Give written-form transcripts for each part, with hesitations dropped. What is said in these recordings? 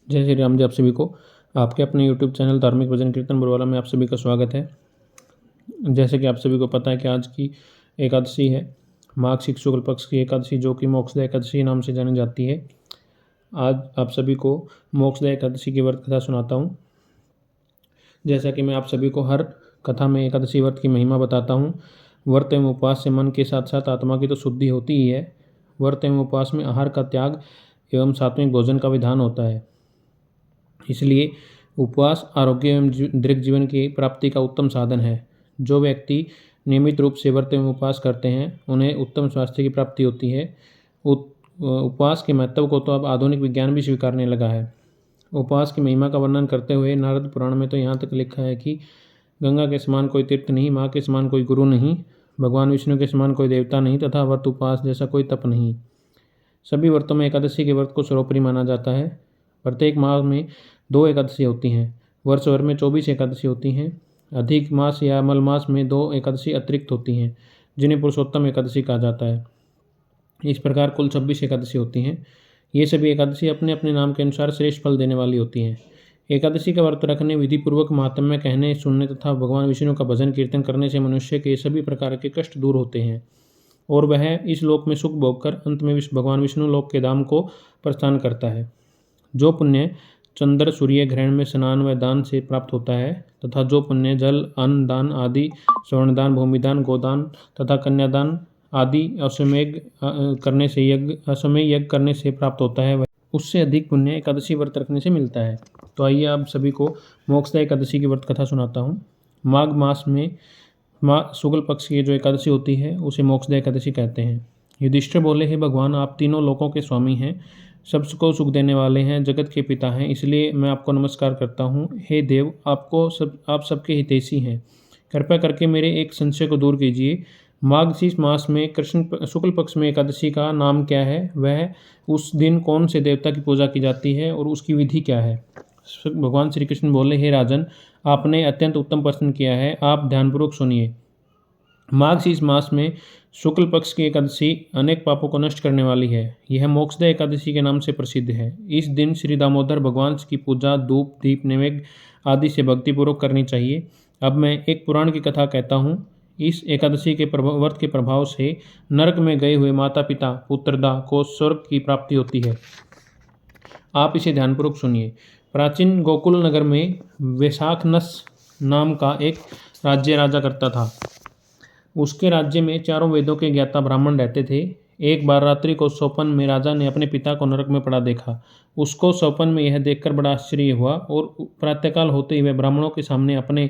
जय श्री राम जी। आप सभी को आपके अपने YouTube चैनल धार्मिक भजन कीर्तन बुरवाला में आप सभी का स्वागत है। जैसे कि आप सभी को पता है कि आज की एकादशी है, माघ शुक्ल पक्ष की एकादशी, जो कि मोक्षदा एकादशी नाम से जानी जाती है। आज आप सभी को मोक्षदा एकादशी की व्रत कथा सुनाता हूँ। जैसा कि मैं आप सभी को हर कथा में एकादशी व्रत की महिमा बताता हूँ। व्रत एवं उपवास से मन के साथ साथ आत्मा की तो शुद्धि होती ही है। व्रत एवं उपवास में आहार का त्याग एवं सात्विक भोजन का विधान होता है। इसलिए उपवास आरोग्य एवं दीर्घ जीवन की प्राप्ति का उत्तम साधन है। जो व्यक्ति नियमित रूप से व्रत एवं उपवास करते हैं उन्हें उत्तम स्वास्थ्य की प्राप्ति होती है। उपवास के महत्व को तो अब आधुनिक विज्ञान भी स्वीकारने लगा है। उपवास की महिमा का वर्णन करते हुए नारद पुराण में तो यहाँ तक लिखा है कि गंगा के समान कोई तीर्थ नहीं, माँ के समान कोई गुरु नहीं, भगवान विष्णु के समान कोई देवता नहीं तथा व्रत उपवास जैसा कोई तप नहीं। सभी व्रतों में एकादशी के व्रत को सर्वोपरि माना जाता है। प्रत्येक माह में 2 एकादशी होती हैं। वर्ष भर में 24 एकादशी होती हैं। अधिक मास या मल मास में 2 एकादशी अतिरिक्त होती हैं, जिन्हें पुरुषोत्तम एकादशी कहा जाता है। इस प्रकार कुल 26 एकादशी होती हैं। ये सभी एकादशी अपने अपने नाम के अनुसार श्रेष्ठ फल देने वाली होती हैं। एकादशी का व्रत रखने, विधिपूर्वक महात्म्य कहने सुनने तथा भगवान विष्णु का भजन कीर्तन करने से मनुष्य के सभी प्रकार के कष्ट दूर होते हैं और वह इस लोक में सुख भोग कर अंत में भगवान विष्णु लोक के धाम को प्रस्थान करता है। जो पुण्य चंद्र सूर्य ग्रहण में स्नान व दान से प्राप्त होता है तथा जो पुण्य जल अन्न दान आदि, स्वर्णदान, भूमिदान, गोदान तथा कन्यादान आदि अश्वमेध यज्ञ करने से प्राप्त होता है, वह उससे अधिक पुण्य एकादशी व्रत रखने से मिलता है। तो आइए आप सभी को मोक्षदा एकादशी की व्रत कथा सुनाता हूँ। माघ मास में शुक्ल पक्ष की जो एकादशी होती है उसे मोक्षदा एकादशी कहते हैं। युधिष्ठिर बोले, हे भगवान, आप तीनों लोकों के स्वामी हैं, सबको सुख देने वाले हैं, जगत के पिता हैं, इसलिए मैं आपको नमस्कार करता हूँ। हे देव, आप सबके हितैषी हैं, कृपया करके मेरे एक संशय को दूर कीजिए। माघ मास में कृष्ण शुक्ल पक्ष में एकादशी का नाम क्या है? वह उस दिन कौन से देवता की पूजा की जाती है और उसकी विधि क्या है? भगवान श्री कृष्ण बोले, हे राजन, आपने अत्यंत उत्तम प्रश्न किया है, आप ध्यानपूर्वक सुनिए। माघ मास में शुक्ल पक्ष की एकादशी अनेक पापों को नष्ट करने वाली है। यह मोक्षदा एकादशी के नाम से प्रसिद्ध है। इस दिन श्री दामोदर भगवान की पूजा धूप दीप नैवेद्य आदि से भक्तिपूर्वक करनी चाहिए। अब मैं एक पुराण की कथा कहता हूँ। इस एकादशी के व्रत के प्रभाव से नरक में गए हुए माता पिता पुत्रदा को स्वर्ग की प्राप्ति होती है। आप इसे ध्यानपूर्वक सुनिए। प्राचीन गोकुल नगर में वैशाखनस नाम का एक राज्य राजा करता था। उसके राज्य में चारों वेदों के ज्ञाता ब्राह्मण रहते थे। एक बार रात्रि को स्वप्न में राजा ने अपने पिता को नरक में पड़ा देखा। उसको स्वप्न में यह देखकर बड़ा आश्चर्य हुआ और प्रातःकाल होते ही वह ब्राह्मणों के सामने अपने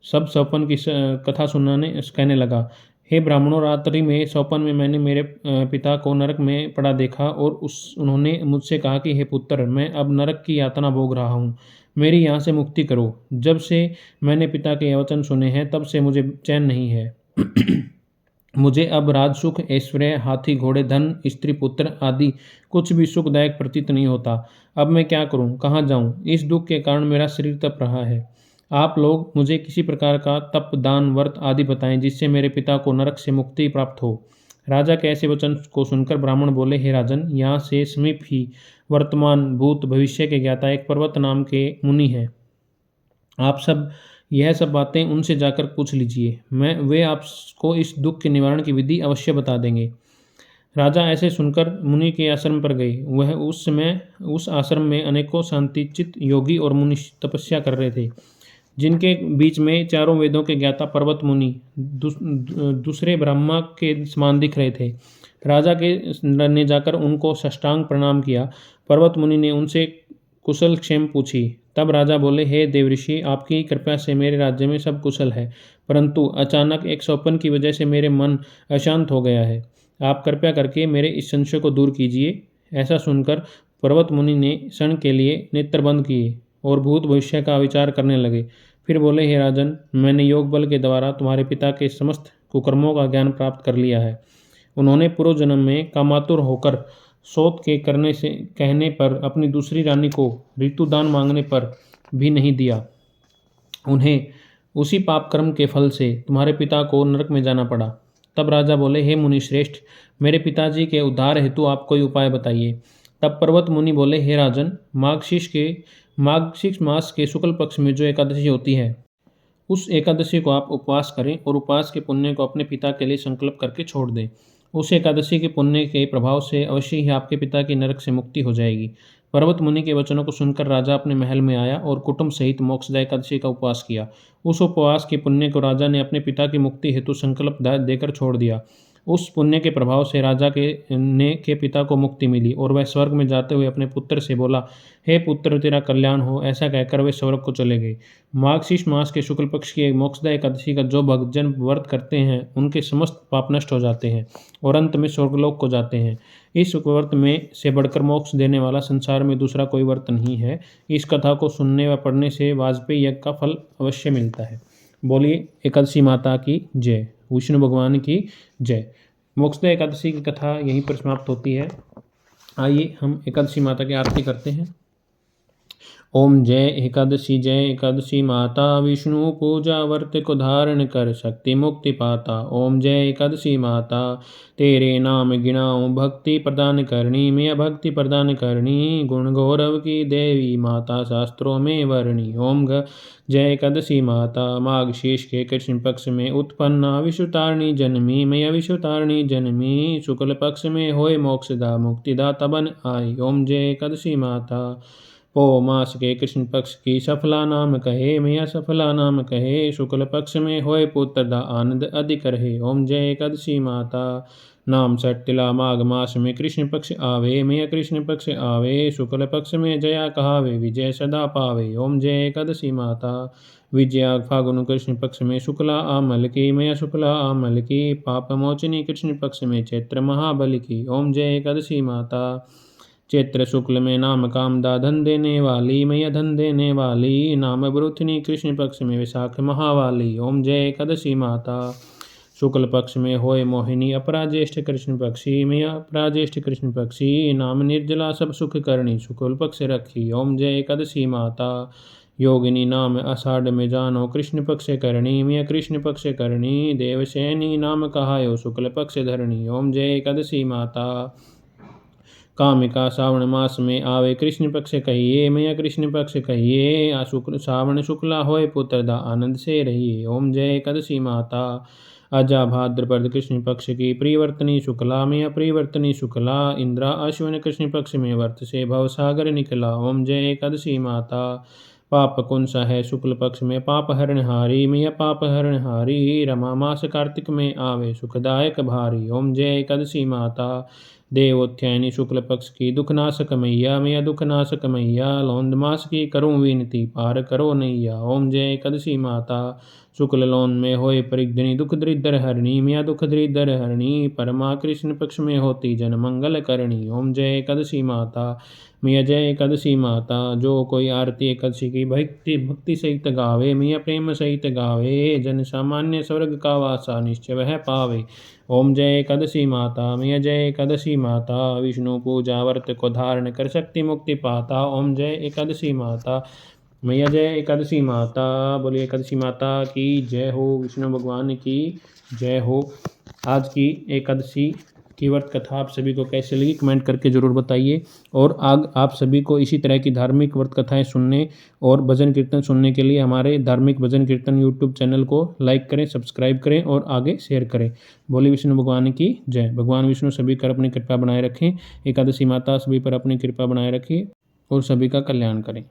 सब स्वप्न की कथा कहने लगा। हे ब्राह्मणों, रात्रि में स्वप्न में मैंने मेरे पिता को नरक में पड़ा देखा और उन्होंने मुझसे कहा कि हे पुत्र, मैं अब नरक की यातना भोग रहा हूँ, मेरी यहाँ से मुक्ति करो। जब से मैंने पिता के यह वचन सुने हैं तब से मुझे चैन नहीं है। मुझे अब राज सुख, ऐश्वर्य, हाथी घोड़े, धन, स्त्री पुत्र आदि कुछ भी सुखदायक प्रतीत नहीं होता। अब मैं क्या करूं, कहाँ जाऊं? इस दुख के कारण मेरा शरीर तप रहा है। आप लोग मुझे किसी प्रकार का तप, दान, व्रत आदि बताएं जिससे मेरे पिता को नरक से मुक्ति प्राप्त हो। राजा के ऐसे वचन को सुनकर ब्राह्मण बोले, हे राजन, यहाँ से समीप ही वर्तमान भूत भविष्य के ज्ञाता एक पर्वत नाम के मुनि हैं। आप सब यह सब बातें उनसे जाकर पूछ लीजिए, वे आपको इस दुख के निवारण की विधि अवश्य बता देंगे। राजा ऐसे सुनकर मुनि के आश्रम पर गए। वह उस समय उस आश्रम में अनेकों शांतिचित योगी और मुनि तपस्या कर रहे थे, जिनके बीच में चारों वेदों के ज्ञाता पर्वत मुनि दूसरे ब्रह्मा के समान दिख रहे थे। राजा के ने जाकर उनको साष्टांग प्रणाम किया। पर्वत मुनि ने उनसे कुशल क्षेम पूछी। तब राजा बोले, हे देवऋषि, आपकी कृपा से मेरे राज्य में सब कुशल है, परंतु अचानक एक स्वप्न की वजह से मेरे मन अशांत हो गया है। आप कृपया करके मेरे इस संशय को दूर कीजिए। ऐसा सुनकर पर्वत मुनि ने क्षण के लिए नेत्र बंद किए और भूत भविष्य का विचार करने लगे। फिर बोले, हे राजन, मैंने योग बल के द्वारा तुम्हारे पिता के समस्त कुकर्मों का ज्ञान प्राप्त कर लिया है। उन्होंने पूर्व जन्म में कामातुर होकर शोध के कहने पर अपनी दूसरी रानी को ऋतुदान मांगने पर भी नहीं दिया। उन्हें उसी पाप कर्म के फल से तुम्हारे पिता को नरक में जाना पड़ा। तब राजा बोले, हे मुनि श्रेष्ठ, मेरे पिताजी के उद्धार हेतु आप कोई उपाय बताइए। तब पर्वत मुनि बोले, हे राजन, मार्गशीर्ष मास के शुक्ल पक्ष में जो एकादशी होती है, उस एकादशी को आप उपवास करें और उपवास के पुण्य को अपने पिता के लिए संकल्प करके छोड़ दें। उस एकादशी के पुण्य के प्रभाव से अवश्य ही आपके पिता की नरक से मुक्ति हो जाएगी। पर्वत मुनि के वचनों को सुनकर राजा अपने महल में आया और कुटुंब सहित मोक्षदा एकादशी का उपवास किया। उस उपवास के पुण्य को राजा ने अपने पिता की मुक्ति हेतु संकल्प देकर छोड़ दिया। उस पुण्य के प्रभाव से राजा के पिता को मुक्ति मिली और वह स्वर्ग में जाते हुए अपने पुत्र से बोला, हे पुत्र, तेरा कल्याण हो। ऐसा कहकर वे स्वर्ग को चले गए। मार्गशीर्ष मास के शुक्ल पक्ष की मोक्षदा एकादशी का जो भक्तजन व्रत करते हैं, उनके समस्त पाप नष्ट हो जाते हैं और अंत में स्वर्गलोक को जाते हैं। इस व्रत में से बढ़कर मोक्ष देने वाला संसार में दूसरा कोई व्रत नहीं है। इस कथा को सुनने व पढ़ने से वाजपेयी यज्ञ का फल अवश्य मिलता है। बोलिए एकादशी माता की जय, विष्णु भगवान की जय। मोक्षदा एकादशी की कथा यहीं पर समाप्त होती है। आइए हम एकादशी माता की आरती करते हैं। ओम जय एकादशी माता, विष्णु पूजा व्रत को धारण कर शक्ति मुक्ति पाता। ओम जय एकादशी माता, तेरे नाम गिनाऊं भक्ति प्रदान करनी, मैं भक्ति प्रदान करनी, गुण गौरव की देवी माता शास्त्रों में वर्णी। जय एकादशी माता, माघशीर्ष के कृष्ण पक्ष में उत्पन्ना, विश्वतारिणी जन्मी, मैं विश्वतारिणी जन्मी, शुक्ल पक्ष में होए मोक्षदा मुक्तिदाता बन आई। ओम जय एकादशी माता, पौ मास के कृष्ण पक्ष की सफला नाम कहे, मैया सफला नाम कहे, शुक्ल पक्ष में होए पुत्र दा आनंद अधिक रहे। ओम जय एकादशी माता, नाम सट्टिला माघ मास में कृष्ण पक्ष आवे, मैया कृष्ण पक्ष आवे, शुक्ल पक्ष में जया कहावे, विजय सदा पावे। ओम जय एकादशी माता, विजया फागुन कृष्ण पक्ष में शुक्ला आमल की, मैया शुक्ला आमल की, पाप मोचनी कृष्ण पक्ष में चैत्र महाबल की। ओम जय एकादशी माता, चैत्र शुक्ल में नाम कामदा धन देने वाली, मैया धन देने वाली, नाम ब्रुथनी कृष्ण पक्ष में विशाख महावाली। ओम जय एकादशी माता, शुक्ल पक्ष में होए मोहिनी अपराज्येष्ठ कृष्ण पक्षी, मैया अपराज्येष्ठ कृष्ण पक्षी, नाम निर्जला सब सुख करणी, शुक्ल पक्ष रखी। ओम जय एकादशी माता, योगिनी नाम आषाढ़ में जानो कृष्ण पक्ष करणी, मैया कृष्ण पक्ष करणी, देवसैनी नाम कहायो शुक्ल पक्ष धरणी। ओम जय एकादशी माता, कामिका श्रावण मास में आवे कृष्ण पक्ष कहिए, मैया कृष्ण पक्ष कहिए, श्रावण शुक्ला होए पुत्र दा आनंद से रहिए। ओम जय एकादशी माता, अजा भाद्रपद कृष्ण पक्ष की प्रियवर्तनी शुक्ला, मैया प्रियवर्तनी शुक्ला, इंद्रा अश्विन कृष्ण पक्ष में वर्त से भव सागर निकला। ओम जय एकादशी माता, पाप कुंसा है शुक्ल पक्ष में पाप हरण हारी, मैया पाप हरण हारी, रमा मास कार्तिक में आवे सुखदायक भारी। ओम जय एकादशी माता, देवोत्थायनी शुक्ल पक्ष की दुखनाशक मैया, मैया दुखनाशक मैया, लौंद मास की करूँ विनती पार करो नैया। ओम जय एकादशी माता, शुक्ल लौन में होए परिग्धनी दुख दरिद्र हरणी, मैया दुख दरिद्र हरणी, परमा कृष्ण पक्ष में होती जन मंगल करणी। ओम जय एकादशी माता, मैया जय एकादशी माता, जो कोई आरती एकादशी की भक्ति सहित गावे, मैया प्रेम सहित गावे, जन सामान्य स्वर्ग का वासा निश्चय वह पावे। ओम जय एकादशी माता, मैया जय एकादशी माता, विष्णु पूजा व्रत को धारण कर शक्ति मुक्ति पाता। ओम जय एकादशी माता, मैया जय एकादशी माता। बोलिए एकादशी माता की जय हो, विष्णु भगवान की जय हो। आज की एकादशी की व्रत कथा आप सभी को कैसे लगी कमेंट करके ज़रूर बताइए। और आप सभी को इसी तरह की धार्मिक व्रत कथाएं सुनने और भजन कीर्तन सुनने के लिए हमारे धार्मिक भजन कीर्तन यूट्यूब चैनल को लाइक करें, सब्सक्राइब करें और आगे शेयर करें। बोले विष्णु भगवान की जय। भगवान विष्णु सभी पर अपनी कृपा बनाए रखें। एकादशी माता सभी पर अपनी कृपा बनाए रखिए और सभी का कल्याण करें।